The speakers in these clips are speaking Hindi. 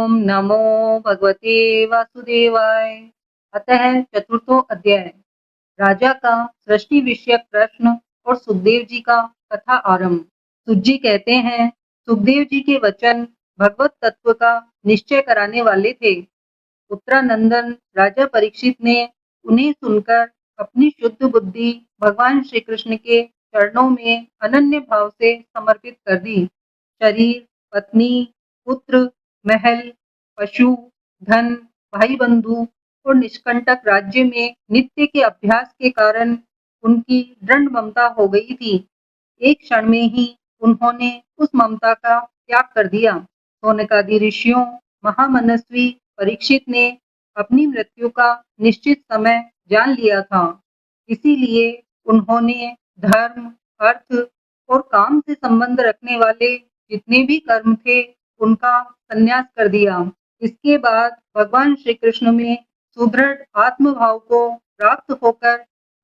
ओम नमो भगवते वासुदेवाय। अतः चतुर्थो अध्याय। राजा का सृष्टि विषयक प्रश्न और सुखदेव जी का कथा आरंभ। सुत जी कहते हैं, सुखदेव जी के वचन भगवत तत्व का निश्चय कराने वाले थे। उत्तरानंदन राजा परीक्षित ने उन्हें सुनकर अपनी शुद्ध बुद्धि भगवान श्री कृष्ण के चरणों में अनन्य भाव से समर्पित कर दी। शरीर, पत्नी, पुत्र, महल, पशु, धन, भाई बंधु और निष्कंटक राज्य में नित्य के अभ्यास के कारण उनकी दृढ़ ममता हो गई थी। एक क्षण में ही उन्होंने उस ममता का त्याग कर दिया। सौनकादि ऋषियों, महामनस्वी परीक्षित ने अपनी मृत्यु का निश्चित समय जान लिया था। इसीलिए उन्होंने धर्म, अर्थ और काम से संबंध रखने वाले जितने भी कर्म थे, उनका संन्यास कर दिया। इसके बाद भगवान श्री कृष्ण में सुदृढ़ आत्मभाव को प्राप्त होकर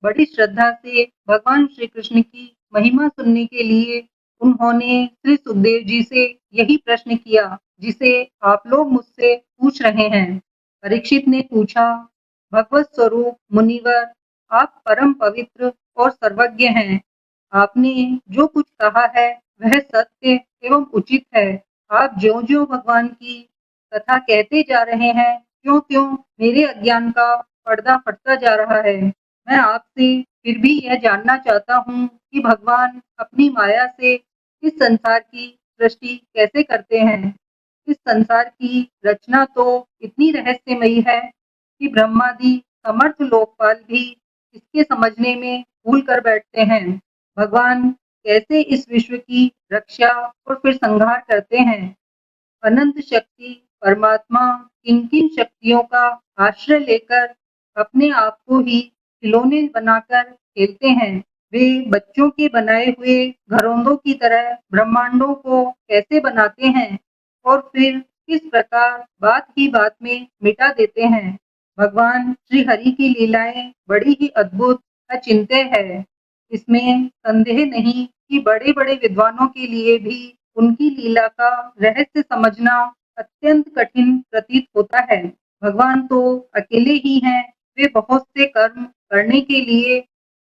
बड़ी श्रद्धा से भगवान श्री कृष्ण की महिमा सुनने के लिए उन्होंने श्री सुखदेव जी से यही प्रश्न किया जिसे आप लोग मुझसे पूछ रहे हैं। परीक्षित ने पूछा, भगवत स्वरूप मुनिवर, आप परम पवित्र और सर्वज्ञ हैं। आपने जो कुछ कहा है वह सत्य एवं उचित है। आप ज्यों ज्यों भगवान की कथा कहते जा रहे हैं, त्यों त्यों मेरे अज्ञान का पर्दा फटता जा रहा है। मैं आपसे फिर भी यह जानना चाहता हूँ कि भगवान अपनी माया से इस संसार की सृष्टि कैसे करते हैं। इस संसार की रचना तो इतनी रहस्यमयी है कि ब्रह्मादि समर्थ लोकपाल भी इसके समझने में भूल कर बैठते हैं। भगवान कैसे इस विश्व की रक्षा और फिर संहार करते हैं। अनंत शक्ति परमात्मा किन किन शक्तियों का आश्रय लेकर अपने आप को ही खिलौने बनाकर खेलते हैं। वे बच्चों के बनाए हुए घरौंदों की तरह ब्रह्मांडों को कैसे बनाते हैं और फिर किस प्रकार बात ही बात में मिटा देते हैं। भगवान श्री हरि की लीलाएं बड़ी ही अद्भुत अचिंत्य है। इसमें संदेह नहीं कि बड़े बड़े विद्वानों के लिए भी उनकी लीला का रहस्य समझना अत्यंत कठिन प्रतीत होता है। भगवान तो अकेले ही हैं। वे बहुत से कर्म करने के लिए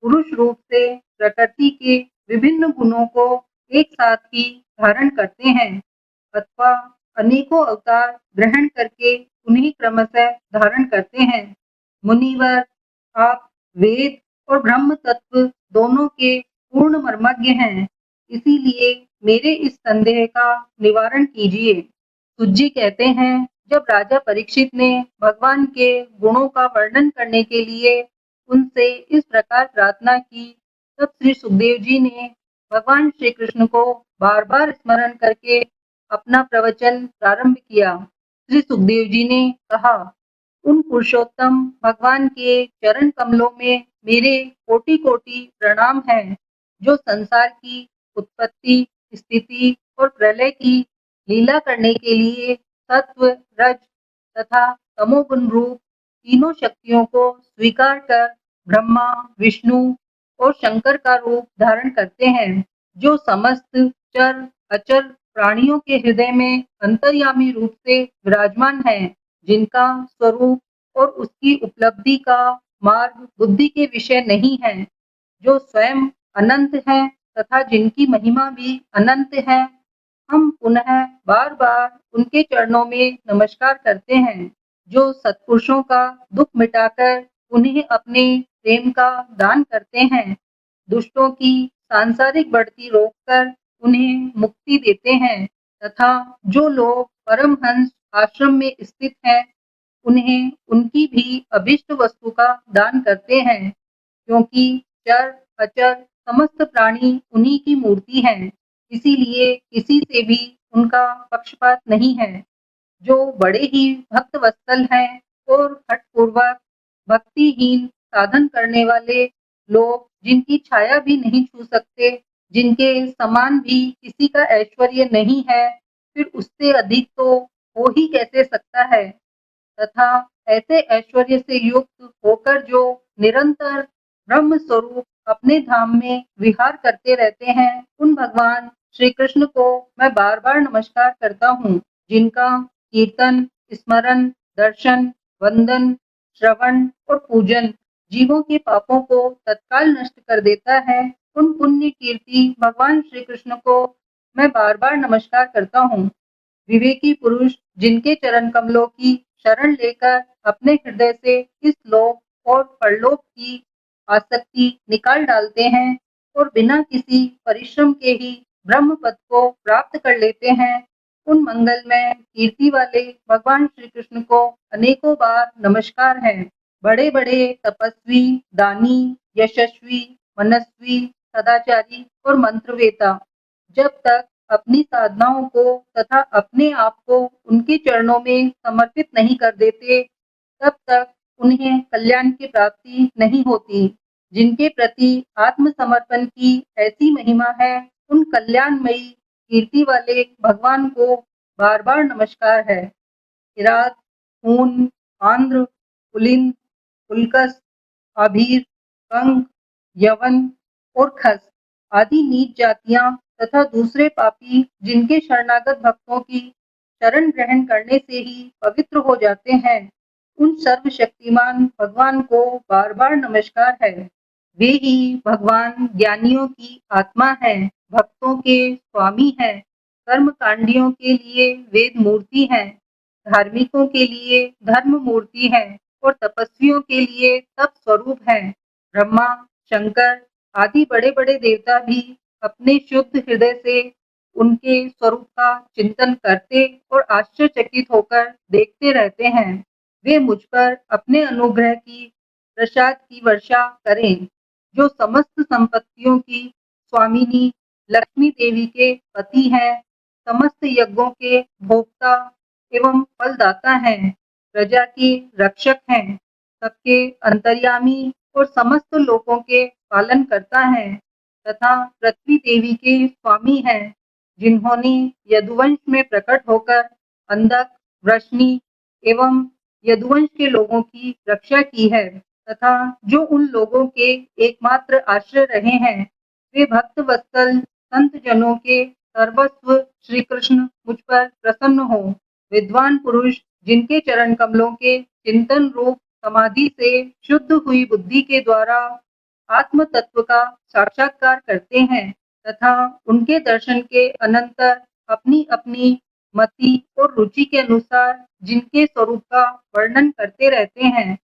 पुरुष रूप से प्रकृति के विभिन्न गुणों को एक साथ ही धारण करते हैं अथवा अनेकों अवतार ग्रहण करके उन्हें क्रमशः धारण करते हैं। मुनिवर, आप वेद और ब्रह्म तत्व दोनों के पूर्ण मर्मज्ञ हैं। इसीलिए मेरे इस संदेह का निवारण कीजिए। सुज्जी कहते हैं, जब राजा परीक्षित ने भगवान के गुणों का वर्णन करने के लिए उनसे इस प्रकार प्रार्थना की, तब श्री सुखदेव जी ने भगवान श्री कृष्ण को बार बार स्मरण करके अपना प्रवचन प्रारंभ किया। श्री सुखदेव जी ने कहा, उन पुरुषोत्तम भगवान के चरण कमलों में मेरे कोटि कोटि प्रणाम हैं, जो संसार की उत्पत्ति, स्थिति और प्रलय की लीला करने के लिए सत्व, रज तथा तमोगुण रूप तीनों शक्तियों को स्वीकार कर ब्रह्मा, विष्णु और शंकर का रूप धारण करते हैं, जो समस्त चर अचर प्राणियों के हृदय में अंतर्यामी रूप से विराजमान हैं, जिनका स्वरूप और उसकी उपलब्धि का मार्ग बुद्धि के विषय नहीं है, जो स्वयं अनंत है तथा जिनकी महिमा भी अनंत है। हम पुनः बार बार उनके चरणों में नमस्कार करते हैं, जो सत्पुरुषों का दुख मिटाकर उन्हें अपने प्रेम का दान करते हैं, दुष्टों की सांसारिक बढ़ती रोककर उन्हें मुक्ति देते हैं तथा जो लोग परमहंस आश्रम में स्थित हैं, उन्हें उनकी भी अभिष्ट वस्तु का दान करते हैं, क्योंकि चर अचर समस्त प्राणी उन्हीं की मूर्ति हैं। इसीलिए किसी से भी उनका पक्षपात नहीं है। जो बड़े ही भक्त वत्सल हैं और हठपूर्वक भक्तिहीन साधन करने वाले लोग जिनकी छाया भी नहीं छू सकते, जिनके समान भी किसी का ऐश्वर्य नहीं है, फिर उससे अधिक तो हो ही कैसे सकता है। तथा ऐसे ऐश्वर्य से युक्त होकर जो निरंतर ब्रह्म स्वरूप अपने धाम में विहार करते रहते हैं, उन भगवान श्री कृष्ण को मैं बार बार नमस्कार करता हूँ, जिनका कीर्तन, स्मरण, दर्शन, वंदन, श्रवण और पूजन जीवों के पापों को तत्काल नष्ट कर देता है। उन पुण्य कीर्ति भगवान श्री कृष्ण को मैं बार बार नमस्कार करता हूँ। विवेकी पुरुष जिनके चरण कमलों की शरण लेकर अपने हृदय से इस लोक और परलोक की आसक्ति निकाल डालते हैं और बिना किसी परिश्रम के ही ब्रह्म पद को प्राप्त कर लेते हैं, उन मंगलमय कीर्ति वाले भगवान श्री कृष्ण को अनेकों बार नमस्कार है। बड़े बड़े तपस्वी, दानी, यशस्वी, मनस्वी, सदाचारी और मंत्रवेता जब तक अपनी साधनाओं को तथा अपने आप को उनके चरणों में समर्पित नहीं कर देते, तब तक उन्हें कल्याण की प्राप्ति नहीं होती। जिनके प्रति आत्मसमर्पण की ऐसी महिमा है, उन कल्याणमयी कीर्ति वाले भगवान को बार बार नमस्कार है। किरात, हून, आंध्र, पुलिन, पुलकस, आभीर, कंक, यवन और खस आदि नीच जातियां तथा दूसरे पापी जिनके शरणागत भक्तों की शरण ग्रहण करने से ही पवित्र हो जाते हैं, उन सर्वशक्तिमान भगवान को बार बार नमस्कार है। वे ही भगवान ज्ञानियों की आत्मा है, भक्तों के स्वामी है, कर्म कांडियों के लिए वेद मूर्ति है, धार्मिकों के लिए धर्म मूर्ति है और तपस्वियों के लिए तप स्वरूप है। ब्रह्मा, शंकर आदि बड़े बड़े देवता भी अपने शुद्ध हृदय से उनके स्वरूप का चिंतन करते और आश्चर्यचकित होकर देखते रहते हैं। वे मुझ पर अपने अनुग्रह की प्रसाद की वर्षा करें, जो समस्त संपत्तियों की स्वामिनी लक्ष्मी देवी के पति हैं, समस्त यज्ञों के भोक्ता एवं फलदाता हैं, प्रजा के रक्षक हैं, सबके अंतर्यामी और समस्त लोकों के पालन करता है तथा पृथ्वी देवी के स्वामी हैं, जिन्होंने यदुवंश में प्रकट होकर अंधक, वृष्णि एवं यदुवंश के लोगों की रक्षा की है तथा जो उन लोगों के एकमात्र आश्रय रहे हैं, वे भक्त वत्सल संत जनों के सर्वस्व श्री कृष्ण मुझ पर प्रसन्न हो। विद्वान पुरुष जिनके चरण कमलों के चिंतन रूप समाधि से शुद्ध हुई बुद्धि के द्वारा आत्म तत्व का साक्षात्कार करते हैं तथा उनके दर्शन के अनंतर अपनी अपनी मति और रुचि के अनुसार जिनके स्वरूप का वर्णन करते रहते हैं,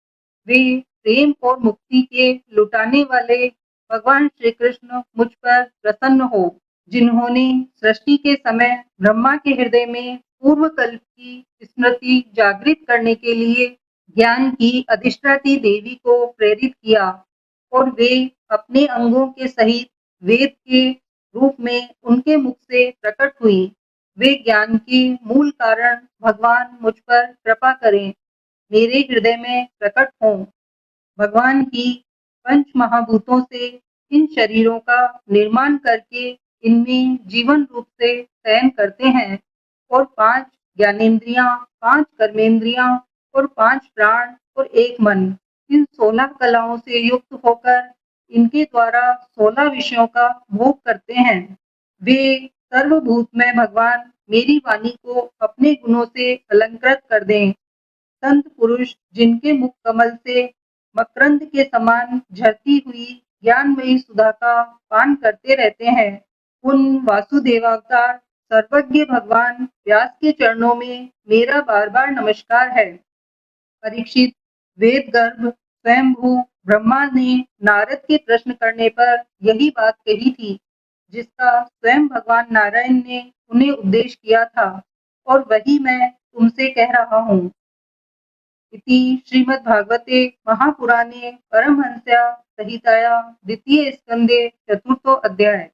वे प्रेम और मुक्ति के लुटाने वाले भगवान श्री कृष्ण मुझ पर प्रसन्न हो। जिन्होंने सृष्टि के समय ब्रह्मा के हृदय में पूर्व कल्प की स्मृति जागृत करने के लिए ज्ञान की अधिष्ठात्री देवी को प्रेरित किया और वे अपने अंगों के सहित वेद के रूप में उनके मुख से प्रकट हुई। वे ज्ञान के मूल कारण भगवान मुझ पर कृपा करें, मेरे हृदय में प्रकट हों। भगवान ही पंच महाभूतों से इन शरीरों का निर्माण करके इनमें जीवन रूप से शयन करते हैं और 5 ज्ञानेंद्रियां, 5 कर्मेंद्रियां और 5 प्राण और एक मन, इन 16 कलाओं से युक्त होकर इनके द्वारा 16 विषयों का भोग करते हैं। वे सर्वभूतमय भगवान मेरी वाणी को अपने गुणों से अलंकृत कर दें। संत पुरुष जिनके मुख कमल से मकरंद के समान झरती हुई ज्ञानमयी सुधा का पान करते रहते हैं, उन वासुदेवावतार सर्वज्ञ भगवान व्यास के चरणों में मेरा बार बार नमस्कार है। परीक्षित, वेद गर्भ स्वयंभू ब्रह्मा ने नारद के प्रश्न करने पर यही बात कही थी, जिसका स्वयं भगवान नारायण ने उन्हें उपदेश किया था और वही मैं तुमसे कह रहा हूँ। इति श्रीमद्भागवते महापुराणे परमहंस्या संहिताया द्वितीय स्कंदे चतुर्थो अध्याय।